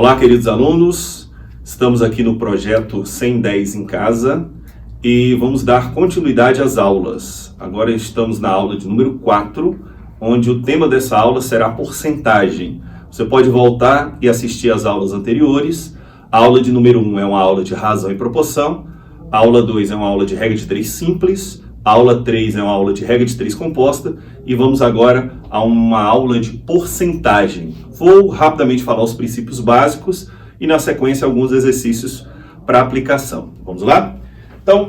Olá, queridos alunos, estamos aqui no projeto 110 em Casa e vamos dar continuidade às aulas. Agora estamos na aula de número 4, onde o tema dessa aula será porcentagem. Você pode voltar e assistir às aulas anteriores. A aula de número 1 é uma aula de razão e proporção, a aula 2 é uma aula de regra de 3 simples, a aula 3 é uma aula de regra de 3 composta e vamos agora a uma aula de porcentagem. Vou rapidamente falar os princípios básicos e na sequência alguns exercícios para aplicação. Vamos lá? Então,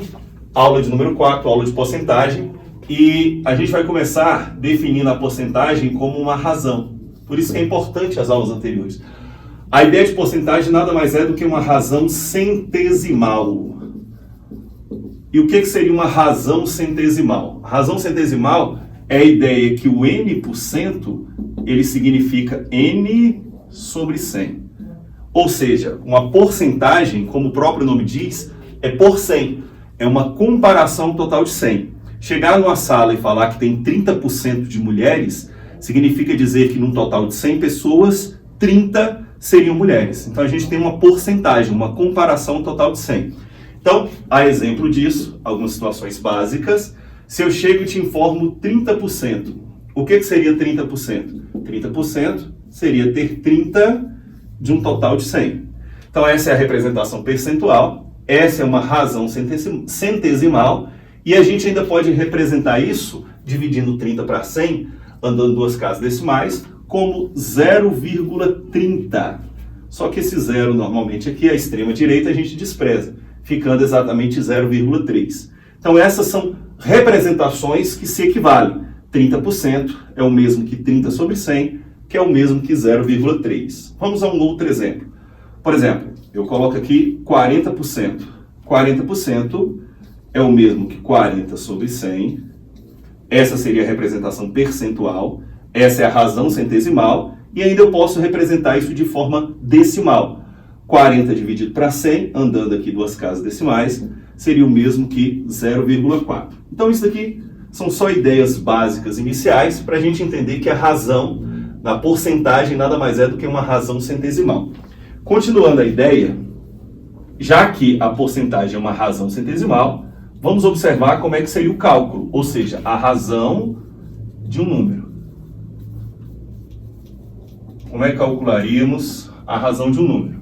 aula de número 4, aula de porcentagem, e a gente vai começar definindo a porcentagem como uma razão. Por isso que é importante as aulas anteriores. A ideia de porcentagem nada mais é do que uma razão centesimal. E o que seria uma razão centesimal? A razão centesimal é a ideia que o n%, ele significa n sobre 100. Ou seja, uma porcentagem, como o próprio nome diz, é por 100. É uma comparação total de 100. Chegar numa sala e falar que tem 30% de mulheres, significa dizer que num total de 100 pessoas, 30 seriam mulheres. Então a gente tem uma porcentagem, uma comparação total de 100. Então, a exemplo disso, algumas situações básicas. Se eu chego e te informo 30%, o que seria 30%? 30% seria ter 30 de um total de 100. Então, essa é a representação percentual, essa é uma razão centesimal, e a gente ainda pode representar isso, dividindo 30 para 100, andando duas casas decimais, como 0,30. Só que esse zero, normalmente, aqui, à extrema direita, a gente despreza, ficando exatamente 0,3. Então, essas são representações que se equivalem. 30% é o mesmo que 30 sobre 100, que é o mesmo que 0,3. Vamos a um outro exemplo. Por exemplo, eu coloco aqui 40%. 40% é o mesmo que 40 sobre 100. Essa seria a representação percentual. Essa é a razão centesimal. E ainda eu posso representar isso de forma decimal. 40 dividido para 100, andando aqui duas casas decimais, seria o mesmo que 0,4. Então isso daqui são só ideias básicas iniciais para a gente entender que a razão na porcentagem nada mais é do que uma razão centesimal. Continuando a ideia, já que a porcentagem é uma razão centesimal, vamos observar como é que seria o cálculo, ou seja, a razão de um número. Como é que calcularíamos a razão de um número?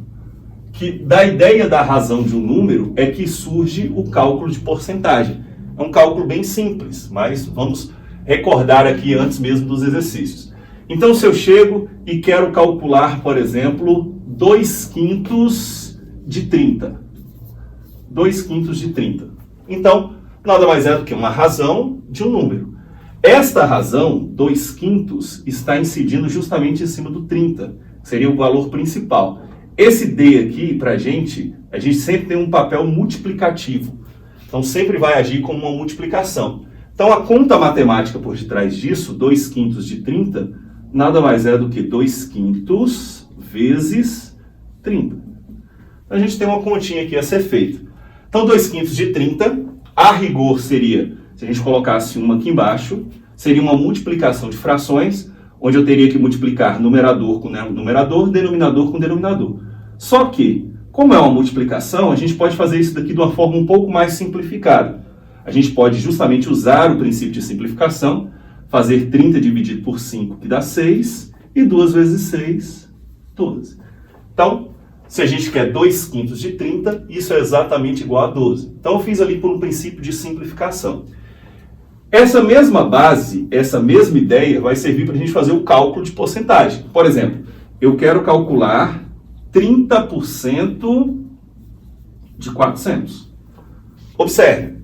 Que da ideia da razão de um número é que surge o cálculo de porcentagem. É um cálculo bem simples, mas vamos recordar aqui antes mesmo dos exercícios. Então, se eu chego e quero calcular, por exemplo, 2/5 de 30. 2/5 de 30. Então, nada mais é do que uma razão de um número. Esta razão, 2/5, está incidindo justamente em cima do 30, que seria o valor principal. Esse D aqui, a gente sempre tem um papel multiplicativo. Então, sempre vai agir como uma multiplicação. Então, a conta matemática por detrás disso, 2/5 de 30, nada mais é do que 2/5 vezes 30. Então, a gente tem uma continha aqui a ser feita. Então, 2/5 de 30, a rigor seria, se a gente colocasse uma aqui embaixo, seria uma multiplicação de frações, onde eu teria que multiplicar numerador com numerador, denominador com denominador. Só que, como é uma multiplicação, a gente pode fazer isso daqui de uma forma um pouco mais simplificada. A gente pode justamente usar o princípio de simplificação, fazer 30 dividido por 5, que dá 6, e 2 vezes 6, 12. Então, se a gente quer 2/5 de 30, isso é exatamente igual a 12. Então, eu fiz ali por um princípio de simplificação. Essa mesma base, essa mesma ideia, vai servir para a gente fazer o cálculo de porcentagem. Por exemplo, eu quero calcular 30% de 400. Observe,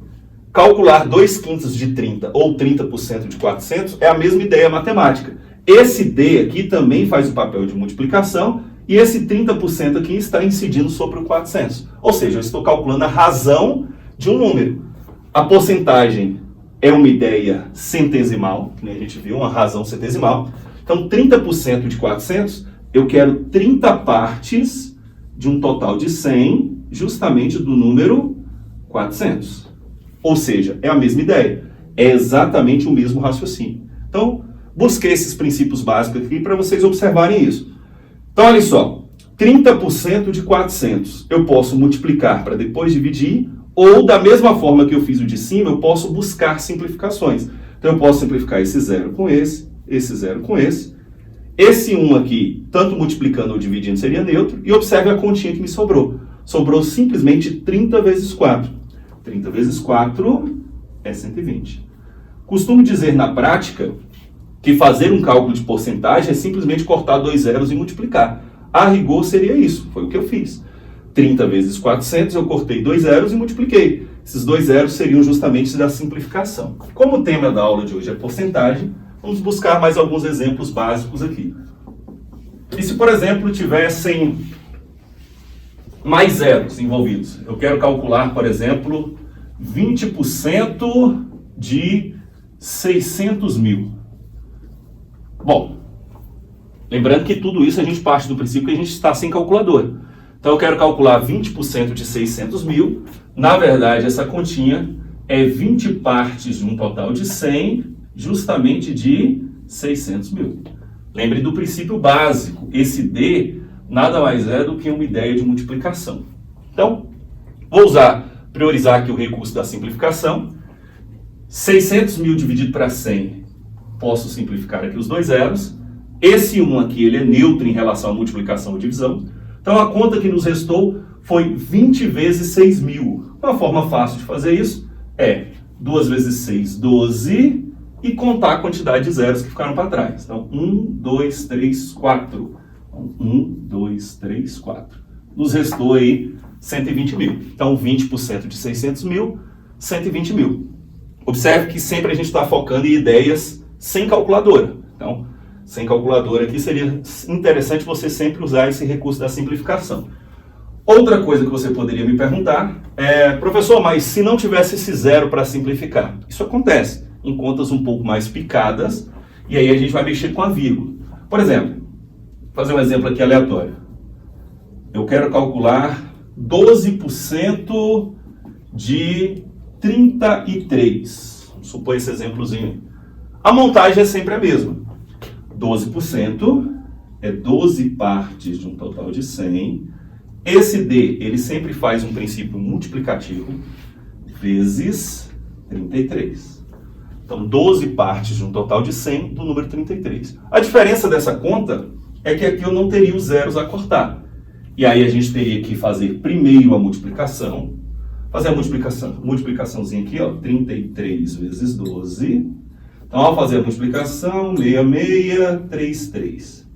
calcular 2/5 de 30 ou 30% de 400 é a mesma ideia matemática. Esse D aqui também faz o papel de multiplicação e esse 30% aqui está incidindo sobre o 400. Ou seja, eu estou calculando a razão de um número. A porcentagem é uma ideia centesimal, que a gente viu, uma razão centesimal. Então, 30% de 400, eu quero 30 partes de um total de 100, justamente do número 400. Ou seja, é a mesma ideia. É exatamente o mesmo raciocínio. Então, busquei esses princípios básicos aqui para vocês observarem isso. Então, olha só. 30% de 400. Eu posso multiplicar para depois dividir, ou da mesma forma que eu fiz o de cima, eu posso buscar simplificações. Então eu posso simplificar esse 0 com esse 0 com esse. Esse 1 aqui, tanto multiplicando ou dividindo, seria neutro. E observe a continha que me sobrou. Sobrou simplesmente 30 vezes 4. 30 vezes 4 é 120. Costumo dizer na prática que fazer um cálculo de porcentagem é simplesmente cortar 2 zeros e multiplicar. A rigor seria isso, foi o que eu fiz. 30 vezes 400, eu cortei 2 zeros e multipliquei. Esses 2 zeros seriam justamente da simplificação. Como o tema da aula de hoje é porcentagem, vamos buscar mais alguns exemplos básicos aqui. E se, por exemplo, tivessem mais zeros envolvidos? Eu quero calcular, por exemplo, 20% de 600 mil. Bom, lembrando que tudo isso a gente parte do princípio que a gente está sem calculadora. Então eu quero calcular 20% de 600 mil. Na verdade, essa continha é 20 partes de um total de 100, justamente de 600 mil. Lembre do princípio básico. Esse D nada mais é do que uma ideia de multiplicação. Então, vou priorizar aqui o recurso da simplificação. 600 mil dividido para 100, posso simplificar aqui os 2 zeros. Esse 1 aqui, ele é neutro em relação à multiplicação ou divisão. Então, a conta que nos restou foi 20 vezes 6 mil. Uma forma fácil de fazer isso é 2 vezes 6, 12, e contar a quantidade de zeros que ficaram para trás. Então, 1, 2, 3, 4. 1, 2, 3, 4. Nos restou aí 120 mil. Então, 20% de 600 mil, 120 mil. Observe que sempre a gente está focando em ideias sem calculadora. Então, sem calculadora aqui seria interessante você sempre usar esse recurso da simplificação. Outra coisa que você poderia me perguntar é, professor, mas se não tivesse esse zero para simplificar? Isso acontece em contas um pouco mais picadas, e aí a gente vai mexer com a vírgula. Por exemplo, vou fazer um exemplo aqui aleatório. Eu quero calcular 12% de 33. Vamos supor esse exemplozinho. A montagem é sempre a mesma. 12% é 12 partes de um total de 100. Esse D, ele sempre faz um princípio multiplicativo, vezes 33. Então, 12 partes de um total de 100 do número 33. A diferença dessa conta é que aqui eu não teria os zeros a cortar. E aí a gente teria que fazer primeiro a multiplicação. Fazer a multiplicaçãozinha aqui, ó, 33 vezes 12. Então, ao fazer a multiplicação, 66, 33.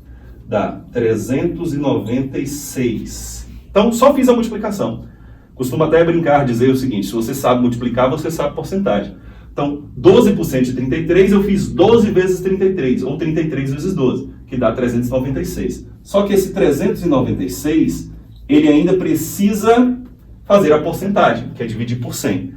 Dá 396. Então, só fiz a multiplicação. Costumo até brincar, dizer o seguinte, se você sabe multiplicar, você sabe porcentagem. Então, 12% de 33, eu fiz 12 vezes 33, ou 33 vezes 12, que dá 396. Só que esse 396, ele ainda precisa fazer a porcentagem, que é dividir por 100.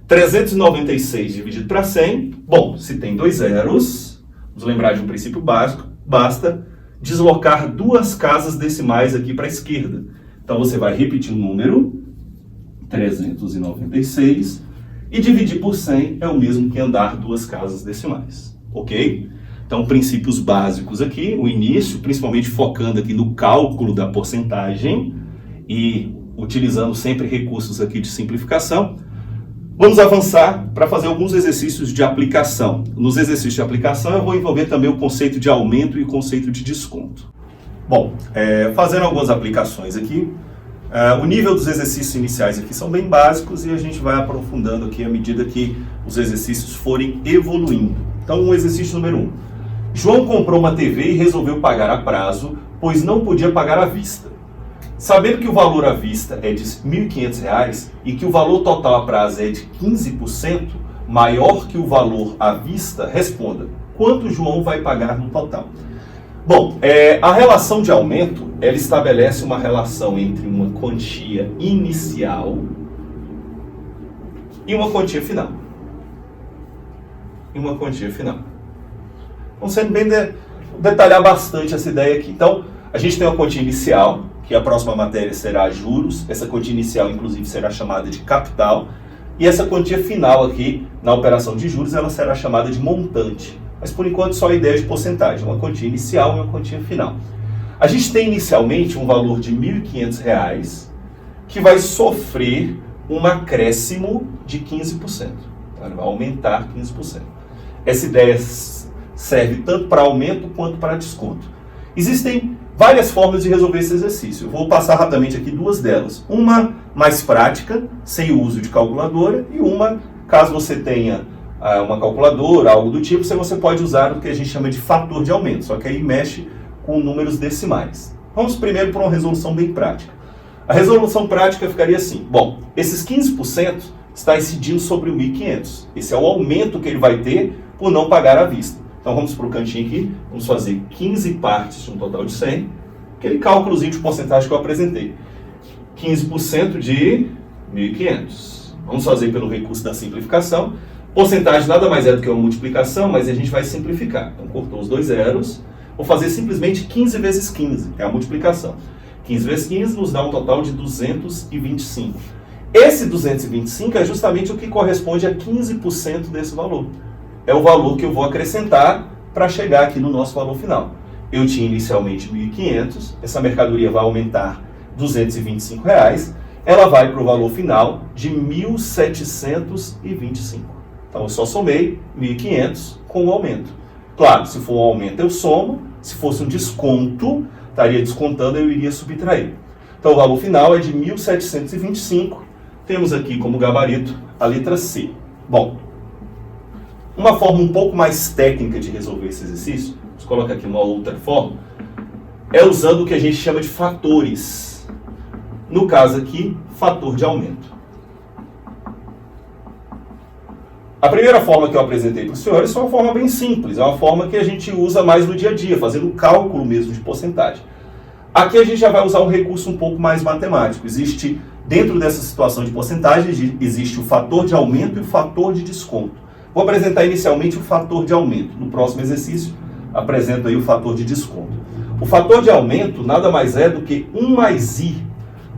396 dividido para 100, bom, se tem 2 zeros, vamos lembrar de um princípio básico, basta deslocar 2 casas decimais aqui para a esquerda. Então, você vai repetir o número, 396, e dividir por 100 é o mesmo que andar 2 casas decimais, ok? Então, princípios básicos aqui, o início, principalmente focando aqui no cálculo da porcentagem e utilizando sempre recursos aqui de simplificação. Vamos avançar para fazer alguns exercícios de aplicação. Nos exercícios de aplicação, eu vou envolver também o conceito de aumento e o conceito de desconto. Bom, fazendo algumas aplicações aqui, o nível dos exercícios iniciais aqui são bem básicos e a gente vai aprofundando aqui à medida que os exercícios forem evoluindo. Então, o exercício número 1. João comprou uma TV e resolveu pagar a prazo, pois não podia pagar à vista. Sabendo que o valor à vista é de R$ 1.500 e que o valor total a prazo é de 15% maior que o valor à vista, responda, quanto João vai pagar no total? Bom, a relação de aumento, ela estabelece uma relação entre uma quantia inicial e uma quantia final. Vamos sendo bem detalhar bastante essa ideia aqui. Então, a gente tem uma quantia inicial, que a próxima matéria será juros. Essa quantia inicial, inclusive, será chamada de capital. E essa quantia final aqui, na operação de juros, ela será chamada de montante. Mas, por enquanto, só a ideia de porcentagem. Uma quantia inicial e uma quantia final. A gente tem inicialmente um valor de R$ 1.500 que vai sofrer um acréscimo de 15%. Ele vai aumentar 15%. Essa ideia serve tanto para aumento quanto para desconto. Existem várias formas de resolver esse exercício. Eu vou passar rapidamente aqui duas delas. Uma mais prática, sem o uso de calculadora, e uma, caso você tenha uma calculadora, algo do tipo, você pode usar o que a gente chama de fator de aumento, só que aí mexe com números decimais. Vamos primeiro para uma resolução bem prática. A resolução prática ficaria assim: bom, esses 15% está incidindo sobre o 1.500. Esse é o aumento que ele vai ter por não pagar à vista. Então vamos para o cantinho aqui, vamos fazer 15 partes de um total de 100, aquele cálculozinho de porcentagem que eu apresentei. 15% de 1.500. Vamos fazer pelo recurso da simplificação. Porcentagem nada mais é do que uma multiplicação, mas a gente vai simplificar. Então cortou os dois zeros, vou fazer simplesmente 15 vezes 15, que é a multiplicação. 15 vezes 15 nos dá um total de 225. Esse 225 é justamente o que corresponde a 15% desse valor. É o valor que eu vou acrescentar para chegar aqui no nosso valor final. Eu tinha inicialmente 1.500, essa mercadoria vai aumentar R$ 225, ela vai para o valor final de 1.725. Então eu só somei 1.500 com o aumento. Claro, se for um aumento eu somo, se fosse um desconto, estaria descontando, eu iria subtrair. Então o valor final é de 1.725, temos aqui como gabarito a letra C. Bom, uma forma um pouco mais técnica de resolver esse exercício, vamos colocar aqui uma outra forma, é usando o que a gente chama de fatores. No caso aqui, fator de aumento. A primeira forma que eu apresentei para os senhores é uma forma bem simples, é uma forma que a gente usa mais no dia a dia, fazendo o cálculo mesmo de porcentagem. Aqui a gente já vai usar um recurso um pouco mais matemático. Existe, dentro dessa situação de porcentagem, existe o fator de aumento e o fator de desconto. Vou apresentar inicialmente o fator de aumento. No próximo exercício, apresento aí o fator de desconto. O fator de aumento nada mais é do que 1 mais I,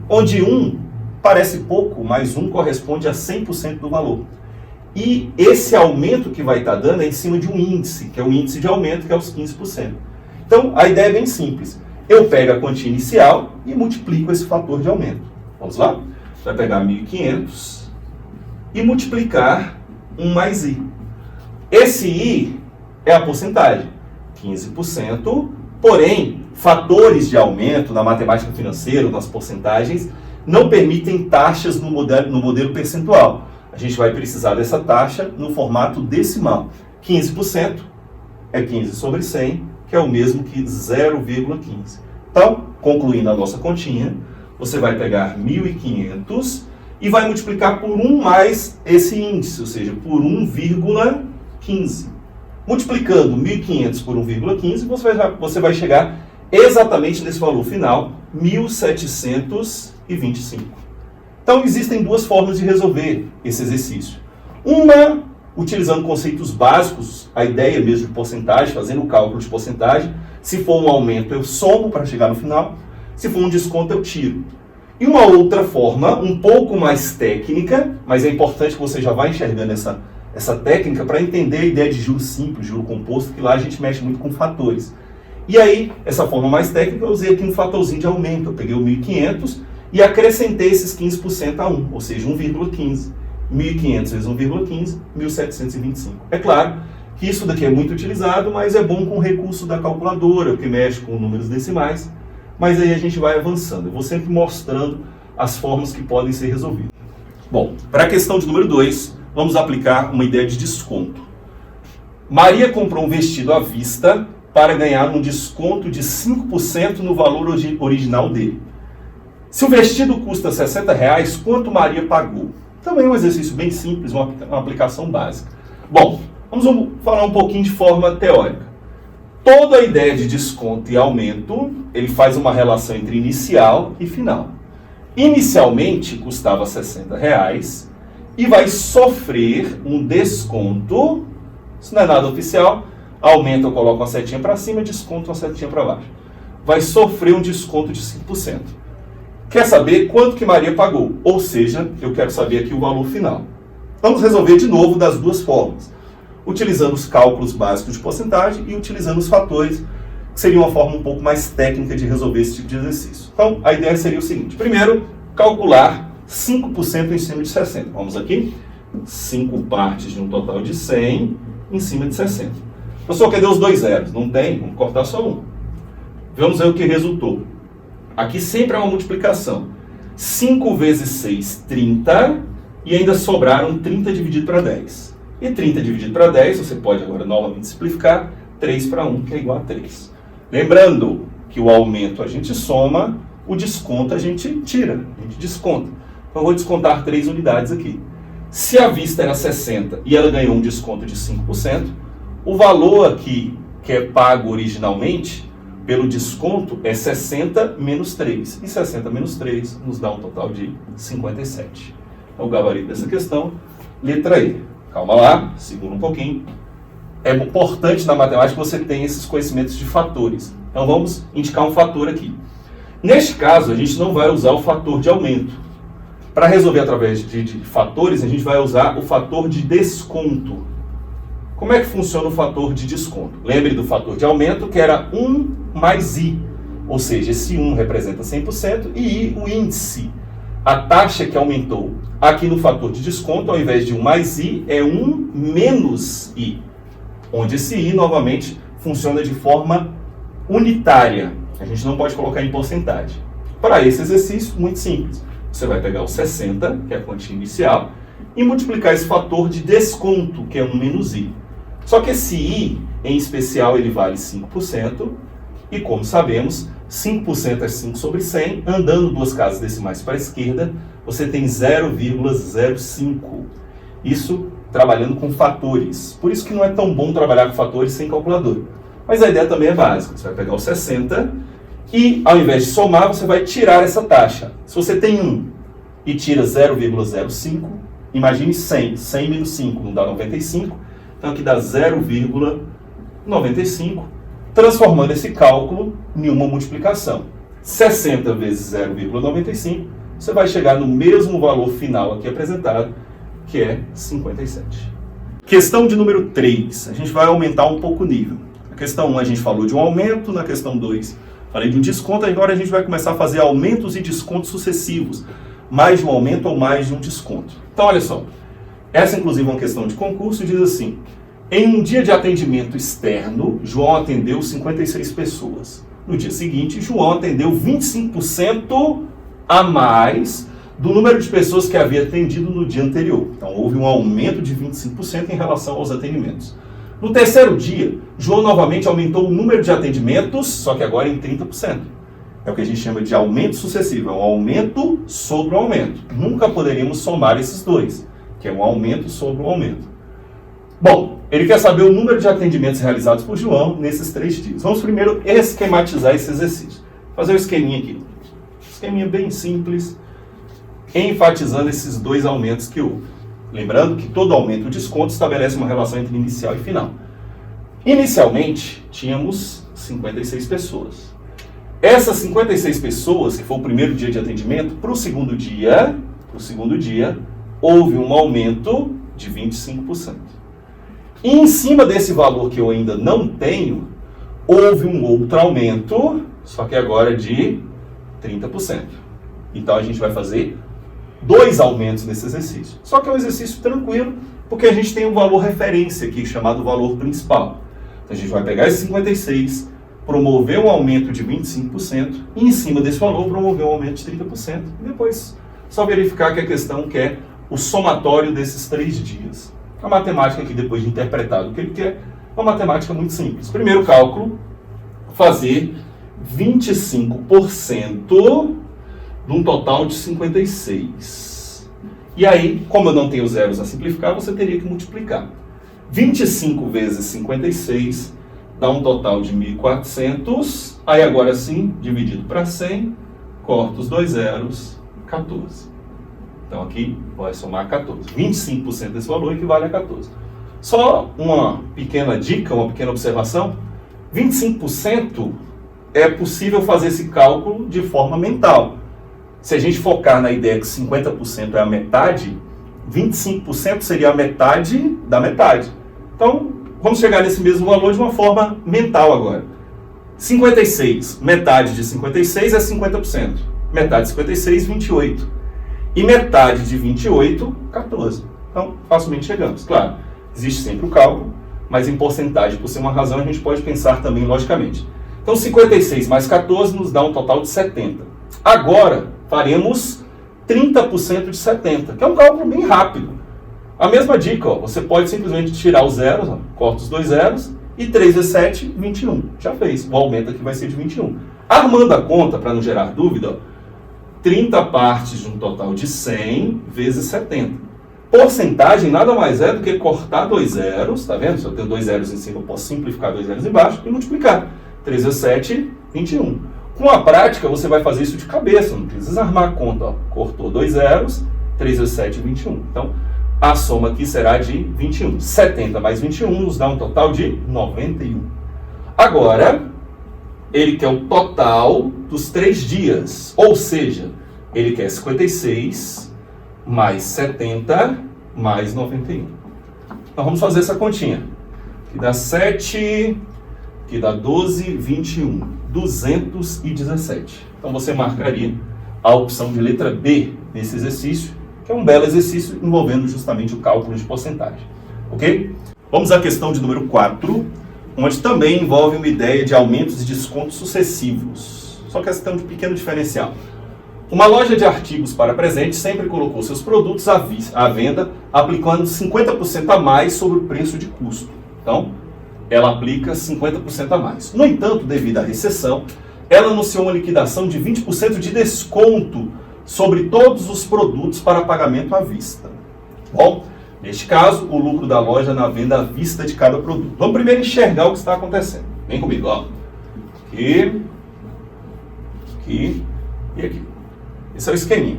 onde 1 parece pouco, mas 1 corresponde a 100% do valor. E esse aumento que vai estar dando é em cima de um índice, que é o índice de aumento, que é os 15%. Então, a ideia é bem simples. Eu pego a quantia inicial e multiplico esse fator de aumento. Vamos lá? Vai pegar 1.500 e multiplicar 1 mais I. Esse I é a porcentagem, 15%, porém, fatores de aumento na matemática financeira, nas porcentagens, não permitem taxas no modelo percentual. A gente vai precisar dessa taxa no formato decimal. 15% é 15 sobre 100, que é o mesmo que 0,15. Então, concluindo a nossa continha, você vai pegar 1.500 e vai multiplicar por 1 mais esse índice, ou seja, por 1,15. Multiplicando 1.500 por 1,15, você vai chegar exatamente nesse valor final, 1.725. Então, existem duas formas de resolver esse exercício. Uma, utilizando conceitos básicos, a ideia mesmo de porcentagem, fazendo o cálculo de porcentagem. Se for um aumento, eu somo para chegar no final. Se for um desconto, eu tiro. E uma outra forma, um pouco mais técnica, mas é importante que você já vá enxergando essa técnica para entender a ideia de juro simples, juro composto, que lá a gente mexe muito com fatores. E aí, essa forma mais técnica, eu usei aqui um fatorzinho de aumento. Eu peguei o 1.500 e acrescentei esses 15% a 1, ou seja, 1,15. 1.500 vezes 1,15, 1.725. É claro que isso daqui é muito utilizado, mas é bom com o recurso da calculadora, que mexe com números decimais. Mas aí a gente vai avançando. Eu vou sempre mostrando as formas que podem ser resolvidas. Bom, para a questão de número 2, vamos aplicar uma ideia de desconto. Maria comprou um vestido à vista para ganhar um desconto de 5% no valor original dele. Se o vestido custa R$ 60, quanto Maria pagou? Também é um exercício bem simples, uma aplicação básica. Bom, vamos falar um pouquinho de forma teórica. Toda a ideia de desconto e aumento, ele faz uma relação entre inicial e final. Inicialmente custava R$ 60 e vai sofrer um desconto, isso não é nada oficial, aumento eu coloco uma setinha para cima, desconto uma setinha para baixo. Vai sofrer um desconto de 5%. Quer saber quanto que Maria pagou? Ou seja, eu quero saber aqui o valor final. Vamos resolver de novo das duas formas. Utilizando os cálculos básicos de porcentagem e utilizando os fatores que seria uma forma um pouco mais técnica de resolver esse tipo de exercício. Então, a ideia seria o seguinte. Primeiro, calcular 5% em cima de 60. Vamos aqui. 5 partes de um total de 100 em cima de 60. Professor, cadê os dois zeros? Não tem? Vamos cortar só um. Vamos ver o que resultou. Aqui sempre há uma multiplicação. 5 vezes 6, 30. E ainda sobraram 30 dividido para 10. E 30 dividido para 10, você pode agora novamente simplificar. 3 para 1, que é igual a 3. Lembrando que o aumento a gente soma, o desconto a gente tira, a gente desconta. Então eu vou descontar 3 unidades aqui. Se a vista era 60 e ela ganhou um desconto de 5%, o valor aqui que é pago originalmente pelo desconto é 60 menos 3. E 60 menos 3 nos dá um total de 57. Então o gabarito dessa questão, letra E. Calma lá, segura um pouquinho. É importante na matemática que você tenha esses conhecimentos de fatores. Então vamos indicar um fator aqui. Neste caso, a gente não vai usar o fator de aumento. Para resolver através de fatores, a gente vai usar o fator de desconto. Como é que funciona o fator de desconto? Lembre do fator de aumento, que era 1 mais I. Ou seja, esse 1 representa 100% e I, o índice. A taxa que aumentou. Aqui no fator de desconto, ao invés de 1 mais I, é 1 menos I. Onde esse I, novamente, funciona de forma unitária. A gente não pode colocar em porcentagem. Para esse exercício, muito simples. Você vai pegar o 60, que é a quantia inicial, e multiplicar esse fator de desconto, que é 1 menos I. Só que esse I, em especial, ele vale 5%, e como sabemos, 5% é 5 sobre 100, andando 2 casas decimais para a esquerda, você tem 0,05. Isso trabalhando com fatores. Por isso que não é tão bom trabalhar com fatores sem calculadora. Mas a ideia também é básica. Você vai pegar o 60 e, ao invés de somar, você vai tirar essa taxa. Se você tem 1 e tira 0,05, imagine 100. 100 menos 5 não dá 95. Então aqui dá 0,95, transformando esse cálculo em uma multiplicação. 60 vezes 0,95, você vai chegar no mesmo valor final aqui apresentado, que é 57. Questão de número 3. A gente vai aumentar um pouco o nível. Na questão 1 a gente falou de um aumento, na questão 2 falei de um desconto, agora a gente vai começar a fazer aumentos e descontos sucessivos. Mais de um aumento ou mais de um desconto. Então olha só, essa inclusive é uma questão de concurso, diz assim: em um dia de atendimento externo, João atendeu 56 pessoas. No dia seguinte, João atendeu 25% a mais do número de pessoas que havia atendido no dia anterior. Então, houve um aumento de 25% em relação aos atendimentos. No terceiro dia, João novamente aumentou o número de atendimentos, só que agora em 30%. É o que a gente chama de aumento sucessivo, é um aumento sobre o aumento. Nunca poderíamos somar esses dois, que é um aumento sobre o aumento. Bom, ele quer saber o número de atendimentos realizados por João nesses 3 dias. Vamos primeiro esquematizar esse exercício. Fazer um esqueminha aqui. Esqueminha bem simples, enfatizando esses 2 aumentos que houve. Lembrando que todo aumento ou desconto estabelece uma relação entre inicial e final. Inicialmente, tínhamos 56 pessoas. Essas 56 pessoas, que foi o primeiro dia de atendimento, para o segundo dia, houve um aumento de 25%. E em cima desse valor que eu ainda não tenho, houve um outro aumento, só que agora de 30%. Então a gente vai fazer 2 aumentos nesse exercício. Só que é um exercício tranquilo, porque a gente tem um valor referência aqui, chamado valor principal. Então a gente vai pegar esses 56, promover um aumento de 25%, e em cima desse valor promover um aumento de 30%. E depois só verificar que a questão quer o somatório desses 3 dias. A matemática aqui, depois de interpretado o que ele quer, é uma matemática muito simples. Primeiro cálculo, fazer 25% de um total de 56. E aí, como eu não tenho zeros a simplificar, você teria que multiplicar. 25 vezes 56 dá um total de 1.400. Aí agora sim, dividido para 100, corta os 2 zeros, 14. Então aqui vai somar 14. 25% desse valor equivale a 14. Só uma pequena dica, uma pequena observação. 25% é possível fazer esse cálculo de forma mental. Se a gente focar na ideia que 50% é a metade, 25% seria a metade da metade. Então, vamos chegar nesse mesmo valor de uma forma mental agora. 56, metade de 56 é 50%. Metade de 56, 28. E metade de 28, 14. Então, facilmente chegamos. Claro, existe sempre o cálculo, mas em porcentagem, por ser uma razão, a gente pode pensar também logicamente. Então, 56 mais 14 nos dá um total de 70. Agora, faremos 30% de 70, que é um cálculo bem rápido. A mesma dica, ó, você pode simplesmente tirar os zeros, ó, corta os 2 zeros, e 3 vezes 7, 21. Já fez. O aumento aqui vai ser de 21. Armando a conta, para não gerar dúvida, ó, 30 partes de um total de 100 vezes 70. Porcentagem nada mais é do que cortar 2 zeros, tá vendo? Se eu tenho 2 zeros em cima, eu posso simplificar 2 zeros embaixo e multiplicar. 3 vezes 7, 21. Com a prática, você vai fazer isso de cabeça, não precisa armar a conta. Ó. Cortou 2 zeros, 3 vezes 7, 21. Então, a soma aqui será de 21. 70 mais 21 nos dá um total de 91. Agora, ele quer o total dos 3 dias. Ou seja, ele quer 56 mais 70 mais 91. Então, vamos fazer essa continha. Que dá 7, que dá 12, 21. 217. Então, você marcaria a opção de letra B nesse exercício, que é um belo exercício envolvendo justamente o cálculo de porcentagem. Ok? Vamos à questão de número 4, onde também envolve uma ideia de aumentos e descontos sucessivos. Só que essa tem um pequeno diferencial. Uma loja de artigos para presente sempre colocou seus produtos à venda, aplicando 50% a mais sobre o preço de custo. Então, ela aplica 50% a mais. No entanto, devido à recessão, ela anunciou uma liquidação de 20% de desconto sobre todos os produtos para pagamento à vista. Bom, neste caso, o lucro da loja na venda à vista de cada produto. Vamos primeiro enxergar o que está acontecendo. Vem comigo, ó. Aqui e aqui. Esse é o esqueminha.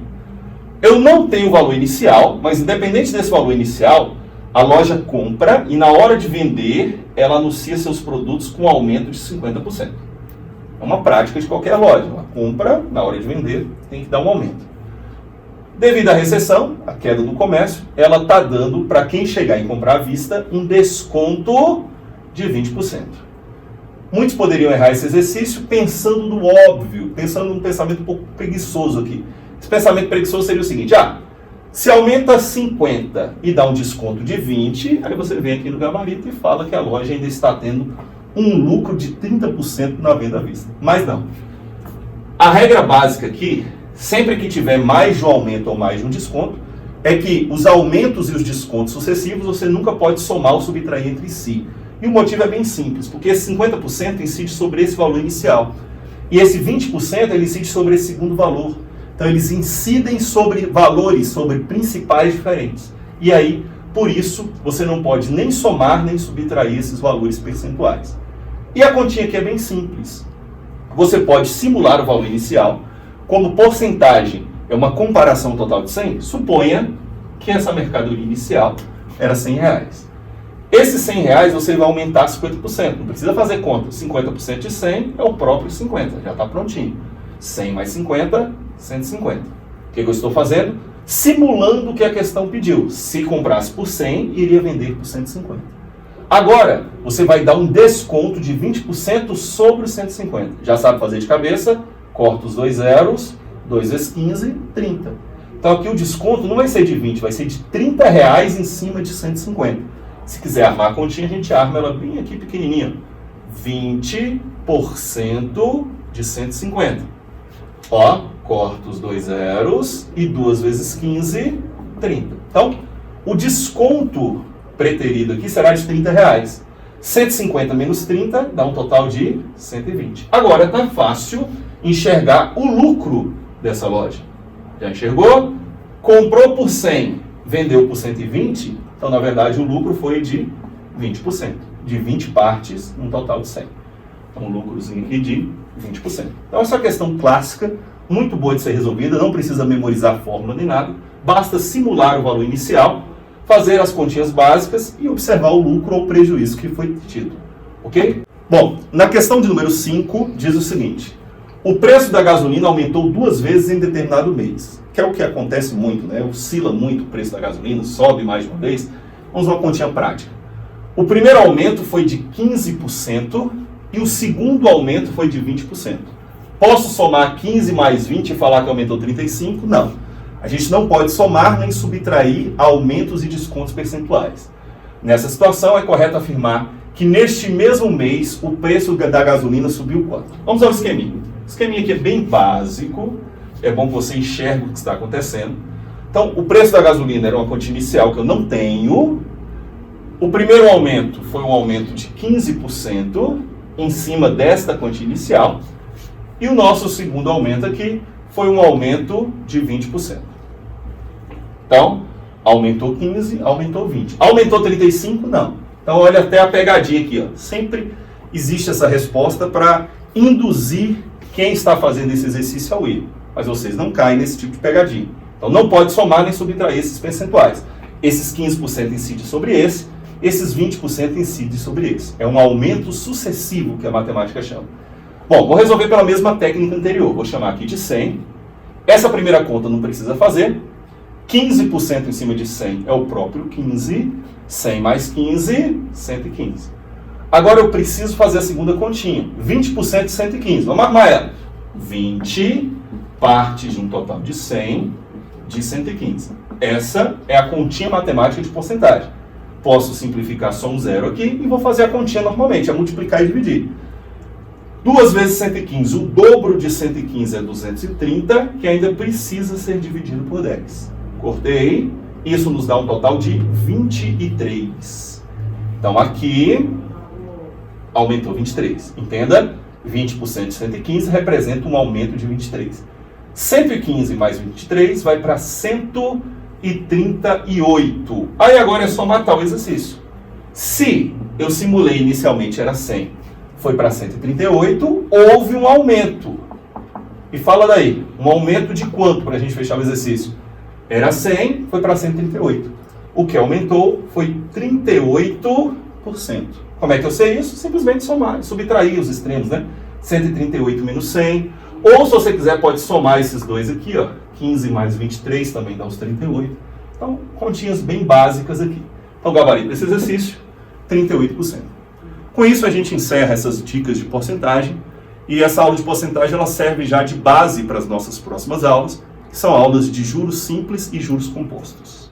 Eu não tenho o valor inicial, mas independente desse valor inicial, a loja compra e na hora de vender, ela anuncia seus produtos com aumento de 50%. É uma prática de qualquer loja. Ela compra, na hora de vender, tem que dar um aumento. Devido à recessão, a queda do comércio, ela está dando, para quem chegar e comprar à vista, um desconto de 20%. Muitos poderiam errar esse exercício pensando no óbvio, pensando num pensamento um pouco preguiçoso aqui. Esse pensamento preguiçoso seria o seguinte, se aumenta 50 e dá um desconto de 20, aí você vem aqui no gabarito e fala que a loja ainda está tendo um lucro de 30% na venda à vista. Mas não. A regra básica aqui, sempre que tiver mais de um aumento ou mais de um desconto, é que os aumentos e os descontos sucessivos você nunca pode somar ou subtrair entre si. E o motivo é bem simples, porque esse 50% incide sobre esse valor inicial. E esse 20% ele incide sobre esse segundo valor. Então eles incidem sobre valores, sobre principais diferentes. E aí, por isso, você não pode nem somar nem subtrair esses valores percentuais. E a continha aqui é bem simples. Você pode simular o valor inicial, como porcentagem é uma comparação total de 100, suponha que essa mercadoria inicial era R$100. Esses R$100 você vai aumentar 50%, não precisa fazer conta. 50% de 100 é o próprio 50, já está prontinho. 100 mais 50, 150. O que eu estou fazendo? Simulando o que a questão pediu. Se comprasse por 100, iria vender por 150. Agora, você vai dar um desconto de 20% sobre os 150. Já sabe fazer de cabeça? Corta os 2 zeros, 2 vezes 15, 30. Então aqui o desconto não vai ser de 20, vai ser de R$30 em cima de 150. Se quiser armar a continha, a gente arma ela bem aqui pequenininha. 20% de 150. Ó, corta os 2 zeros e 2 vezes 15, 30. Então, o desconto preterido aqui será de R$30. 150 menos 30 dá um total de 120. Agora tá fácil enxergar o lucro dessa loja. Já enxergou? Comprou por 100, vendeu por 120, então na verdade o lucro foi de 20%. De 20 partes, um total de 100. Então um lucrozinho aqui de 20%. Então essa questão clássica, muito boa de ser resolvida, não precisa memorizar a fórmula nem nada, basta simular o valor inicial, fazer as continhas básicas e observar o lucro ou prejuízo que foi tido. Ok? Bom, na questão de número 5, diz o seguinte: o preço da gasolina aumentou 2 vezes em determinado mês, que é o que acontece muito, né? Oscila muito o preço da gasolina, sobe mais de uma vez. Vamos a uma continha prática. O primeiro aumento foi de 15% e o segundo aumento foi de 20%. Posso somar 15 mais 20 e falar que aumentou 35? Não. A gente não pode somar nem subtrair aumentos e descontos percentuais. Nessa situação, é correto afirmar que neste mesmo mês o preço da gasolina subiu quanto? Vamos ao esqueminha. O esqueminha aqui é bem básico, é bom que você enxergue o que está acontecendo. Então, o preço da gasolina era uma quantia inicial que eu não tenho. O primeiro aumento foi um aumento de 15% em cima desta quantia inicial. E o nosso segundo aumento aqui foi um aumento de 20%. Então, aumentou 15, aumentou 20. Aumentou 35? Não. Então, olha até a pegadinha aqui. Ó. Sempre existe essa resposta para induzir quem está fazendo esse exercício ao erro. Mas vocês não caem nesse tipo de pegadinha. Então, não pode somar nem subtrair esses percentuais. Esses 15% incidem sobre esses 20% incidem sobre esse. É um aumento sucessivo que a matemática chama. Bom, vou resolver pela mesma técnica anterior. Vou chamar aqui de 100. Essa primeira conta não precisa fazer. 15% em cima de 100 é o próprio 15. 100 mais 15, 115. Agora eu preciso fazer a segunda continha. 20% de 115. Vamos arrumar ela. 20 parte de um total de 100 de 115. Essa é a continha matemática de porcentagem. Posso simplificar só um zero aqui e vou fazer a continha normalmente. É multiplicar e dividir. 2 vezes 115, o dobro de 115 é 230, que ainda precisa ser dividido por 10. Cortei, isso nos dá um total de 23. Então aqui, aumentou 23. Entenda, 20% de 115 representa um aumento de 23. 115 mais 23 vai para 138. Aí agora é só matar o exercício. Se eu simulei inicialmente era 100, foi para 138, houve um aumento. E fala daí, um aumento de quanto para a gente fechar o exercício? Era 100, foi para 138. O que aumentou foi 38%. Como é que eu sei isso? Simplesmente somar, subtrair os extremos, né? 138 menos 100. Ou, se você quiser, pode somar esses dois aqui, ó. 15 mais 23 também dá os 38. Então, continhas bem básicas aqui. Então, o gabarito desse exercício, 38%. Com isso, a gente encerra essas dicas de porcentagem. E essa aula de porcentagem ela serve já de base para as nossas próximas aulas, que são aulas de juros simples e juros compostos.